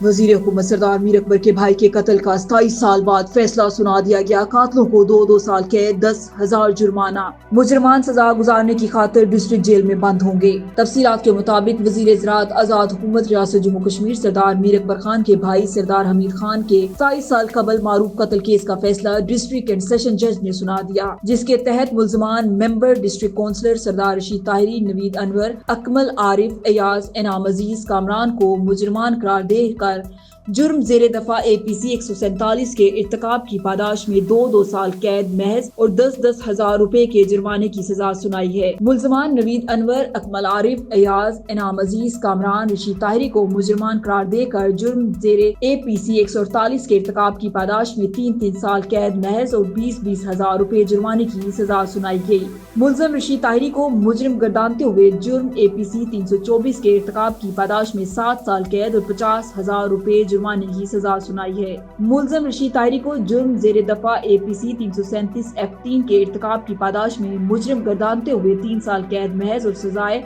वजीर हुकूमत सरदार मीर अकबर के भाई के कत्ल का 27 साल बाद फैसला सुना दिया गया। कातलों को 2-2 साल कैद, 10,000 जुर्माना। मुजरमान सजा गुजारने की खातिर डिस्ट्रिक्ट जेल में बंद होंगे। तफसीलात के मुताबिक वजीर ज़राअत आज़ाद हुकूमत रियासत जम्मू कश्मीर सरदार मीर अकबर खान के भाई सरदार हमीद खान के 27 साल कबल मारूफ कत्ल केस का फैसला डिस्ट्रिक्ट एंड सेशन जज ने सुना दिया, जिसके तहत मुल्जमान मेंबर डिस्ट्रिक्ट काउंसलर सरदार रशीद ताहिरी, नवीद अनवर, अकमल आरिफ, एयाज, इनाम अजीज, कामरान को मुजरमान करार देकर जुर्म ज़ेरे दफा APC 147 के इर्तिकाब की पादाश में 2-2 साल कैद महज और 10-10 हजार रुपए के जुर्माने की सजा सुनाई है। मुल्जमान नवीद अनवर, अकमल आरिफ, एयाज, इनाम अजीज, कामरान, रशीद ताहिरी को मुजरमान करार देकर जुर्म ज़ेरे APC 148 के इर्तिकाब की पादाश में 3-3 साल कैद महज और 20-20 हजार रुपए जुर्माने की सजा सुनाई गई। मुल्जम रशीद ताहिरी को मुजरिम गर्दानते हुए जुर्म APC 324 के इर्तिकाब की पादाश में 7 साल कैद और 50,000 रुपए जुर्माने की सजा सुनाई है। मुल्जम रशीद ताहिरी को जुर्म ज़ेरे दफा APC 337 F3 के इर्तिकाब की पादाश में मुजरिम गर्दानते हुए 3 साल कैद महज और सजाए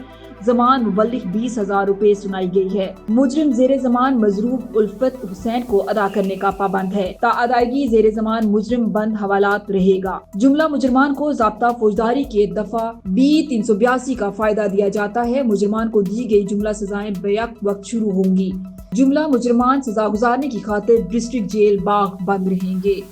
जमान मुबल्लिग 20,000 रुपए सुनाई गई है। मुजरिम ज़ेरे जमान मजरूब उल्फत हुसैन को अदा करने का पाबंद है। ता अदायगी ज़ेरे जमान मुजरिम बंद हवालात रहेगा। जुमला मुजरमान को ज़ाब्ता फौजदारी के दफा B 382 का फायदा दिया जाता है। मुजरमान को दी गई जुमला सजाएं बेवक्त वक्त शुरू होंगी। जुमला मुजरमान सजा गुजारने की खातिर डिस्ट्रिक्ट जेल बाग बंद रहेंगे।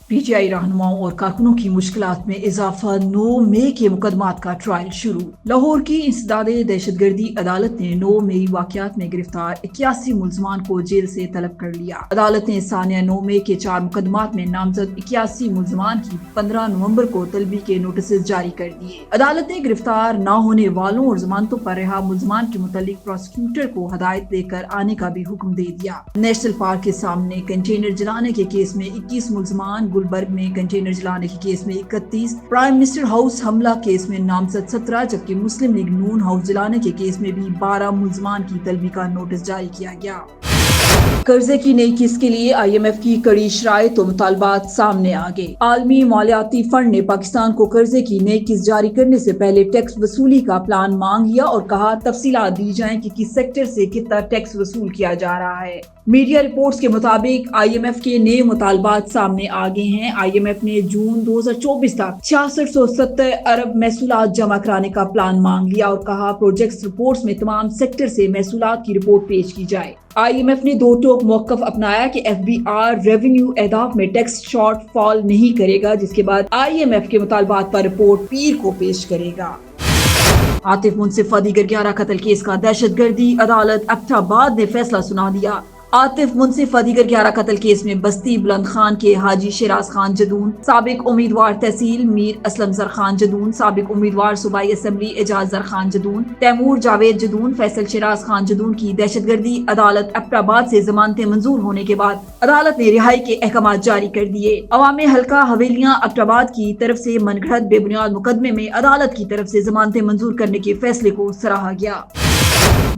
PTI रहनुमाओं और कारकुनों की मुश्किलात में इजाफा, 9 मई के मुकदमात का ट्रायल शुरू। लाहौर की इंसदादे दहशतगर्दी अदालत ने 9 मई वाकयात में गिरफ्तार 81 मुल्जमान को जेल से तलब कर लिया। अदालत ने सानिया 9 मई के 4 मुकदमात में नामजद 81 मुल्जमान की 15 नवंबर को तलबी के नोटिस जारी कर दिए। अदालत ने गिरफ्तार न होने वालों और जमानतों पर रिहा मुल्जमान के मुतालिक प्रोसिक्यूटर को हदायत देकर आने का भी हुक्म दे दिया। नेशनल पार्क के सामने कंटेनर जलाने के केस में 21 मुल्जमान, गुलबर्ग में कंटेनर जलाने के केस में 31, प्राइम मिनिस्टर हाउस हमला केस में नामजद 17, जबकि मुस्लिम लीग नून हाउस जलाने के केस में भी 12 मुल्जमान की तलबी का नोटिस जारी किया गया। कर्जे की नई किस्त के लिए IMF की कड़ी शराइत और मुतालबात सामने आ गए। आलमी मालियाती फंड ने पाकिस्तान को कर्जे की नई किस्त जारी करने से पहले टैक्स वसूली का प्लान मांग लिया और कहा तफसीलात दी जाएं कि किस सेक्टर से कितना टैक्स वसूल किया जा रहा है। मीडिया रिपोर्ट्स के मुताबिक IMF के नए मुतालबात सामने आ गए हैं। IMF ने जून 2024 तक 6670 अरब महसूलात जमा कराने का प्लान मांग लिया और कहा प्रोजेक्ट रिपोर्ट्स में तमाम सेक्टर से महसूलात की रिपोर्ट पेश की जाए। IMF ने दो टोक मौक़िफ़ अपनाया कि FBR रेवेन्यू अहदाफ में टैक्स शॉर्ट फॉल नहीं करेगा, जिसके बाद IMF के मुतालबात पर रिपोर्ट पीर को पेश करेगा। आतिफ मुंसिफ दीगर 11 कत्ल केस का दहशतगर्दी अदालत एबटाबाद ने फैसला सुना दिया। आतिफ मुंसिफ दीगर 11 कत्ल केस में बस्ती बुलंद खान के हाजी शिराज खान जदून, साबिक उम्मीदवार तहसील मीर असलम जर खान जदून, साबिक उम्मीदवार सूबाई असम्बली एजाज जर खान जदून, तैमूर जावेद जदून, फैसल शिराज खान जदून की दहशतगर्दी अदालत एबटाबाद से जमानतें मंजूर होने के बाद अदालत ने रिहाई के अहकाम जारी कर दिए। अवामी हल्का हवेलियां एबटाबाद की तरफ से मनगढ़ंत बेबुनियाद मुकदमे में अदालत की तरफ से जमानतें मंजूर करने के फैसले को सराहा गया।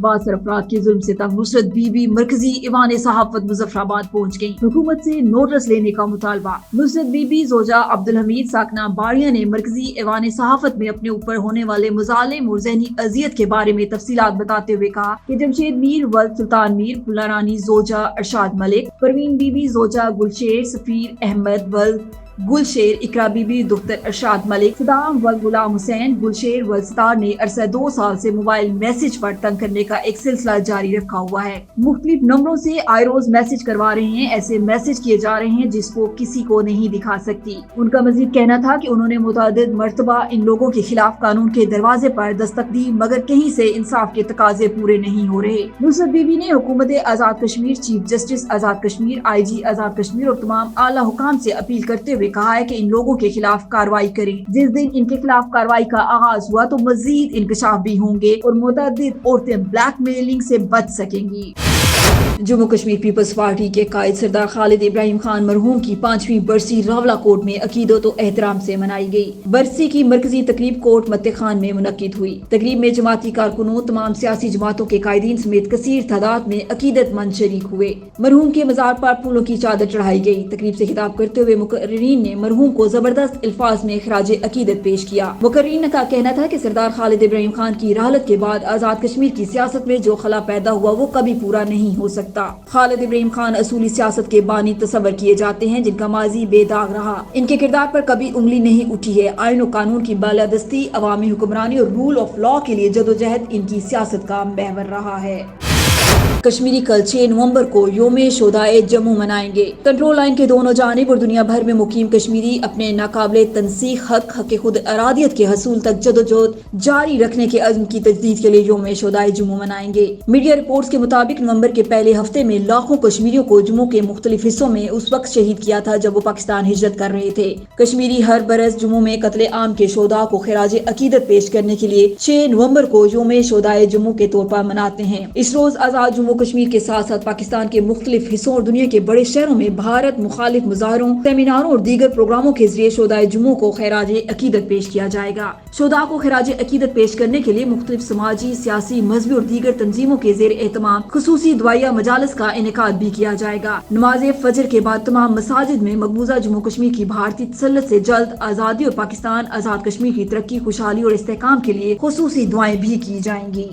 बासर अफराद के जुल्म से तंग नुसरत बीबी मरकजी ईवान सहाफत मुजफ्फराबाद पहुँच गयी। हुकूमत से नोटिस लेने का मुतालबा। नुसरत बीबी जोजा अब्दुल हमीद साकना बाड़िया ने मरकजी ईवान सहाफत में अपने ऊपर होने वाले मुजालिम और ज़हनी अजियत के बारे में तफसीलात बताते हुए कहा कि जमशेद मीर वल्द सुल्तान मीर, फुल्ला रानी जोजा अरशाद मलिक, परवीन बीबी जोजा गुलशेर, सफीर अहमद वल्द गुलशेर, इकरा बीबी दुख्तर अरशाद मलिक, सदाम वल्द गुलाम हुसैन, गुलशेर वल्द सतार ने अरसा 2 साल से मोबाइल मैसेज पर तंग करने का एक सिलसिला जारी रखा हुआ है। मुख्तलिफ नंबरों से आए रोज मैसेज करवा रहे हैं। ऐसे मैसेज किए जा रहे हैं जिसको किसी को नहीं दिखा सकती। उनका मजीद कहना था कि उन्होंने मुतअद्दिद मर्तबा इन लोगों के खिलाफ कानून के दरवाजे पर दस्तक दी, मगर कहीं से इंसाफ के तकाजे पूरे नहीं हो रहे। नुसरत बीबी ने हुकूमत आजाद कश्मीर, चीफ जस्टिस आजाद कश्मीर, IG आजाद कश्मीर और तमाम आला हुकाम से अपील करते हुए कहा है कि इन लोगों के खिलाफ कार्रवाई करें। जिस दिन इनके खिलाफ कार्रवाई का आगाज हुआ तो मजीद इंकशाफ भी होंगे और मुतअद्दिद औरतें ब्लैकमेलिंग से बच सकेंगी। जम्मू कश्मीर पीपल्स पार्टी के कायद सरदार खालिद इब्राहिम खान मरहूम की 5वीं बरसी रावला कोट में अकीदत व एहतराम से मनाई गई। बरसी की मरकजी तकरीब कोट मत्ते खान में मुनक्किद हुई। तकरीब में जमाती कारकुनों, तमाम सियासी जमातों के कायदीन समेत कसीर तादाद में अकीदतमंद शरीक हुए। मरहूम के मज़ार पर फूलों की चादर चढ़ाई गई। तकरीब से खिताब करते हुए मुकर्रीन ने मरहूम को जबरदस्त अल्फाज में खराज अकीदत पेश किया। मुकर्रीन का कहना था कि सरदार खालिद इब्राहिम खान की रहलत के बाद आजाद कश्मीर की सियासत में जो खला पैदा हुआ वो कभी पूरा नहीं ہو سکتا۔ خالد ابراہیم خان اصولی سیاست کے بانی تصور کیے جاتے ہیں جن کا ماضی بے داغ رہا، ان کے کردار پر کبھی انگلی نہیں اٹھی ہے۔ آئین و قانون کی بالادستی، عوامی حکمرانی اور رول آف لا کے لیے جدوجہد ان کی سیاست کا محور رہا ہے۔ کشمیری کل 6 نومبر کو یوم شہدائے جموں منائیں گے۔ کنٹرول لائن کے دونوں جانب اور دنیا بھر میں مقیم کشمیری اپنے ناقابل تنسیق حق خود ارادیت کے حصول تک جدوجہد جاری رکھنے کے عزم کی تجدید کے لیے یوم شہدائے جموں منائیں گے۔ میڈیا رپورٹس کے مطابق نومبر کے پہلے ہفتے میں لاکھوں کشمیریوں کو جموں کے مختلف حصوں میں اس وقت شہید کیا تھا جب وہ پاکستان ہجرت کر رہے تھے۔ کشمیری ہر برس جموں میں قتل عام کے شہداء کو خراج عقیدت پیش کرنے کے لیے 6 نومبر کو یوم شہدائے جموں کے طور پر مناتے ہیں۔ اس روز آزاد جموں کشمیر کے ساتھ ساتھ پاکستان کے مختلف حصوں اور دنیا کے بڑے شہروں میں بھارت مخالف مظاہروں، سیمیناروں اور دیگر پروگراموں کے ذریعے شہدائے جموں کو خراج عقیدت پیش کیا جائے گا۔ شہداء کو خراج عقیدت پیش کرنے کے لیے مختلف سماجی، سیاسی، مذہبی اور دیگر تنظیموں کے زیر اہتمام خصوصی دعائیہ مجالس کا انعقاد بھی کیا جائے گا۔ نماز فجر کے بعد تمام مساجد میں مقبوضہ جموں کشمیر کی بھارتی تسلط سے جلد آزادی اور پاکستان آزاد کشمیر کی ترقی، خوشحالی اور استحکام کے لیے خصوصی دعائیں بھی کی جائیں گی۔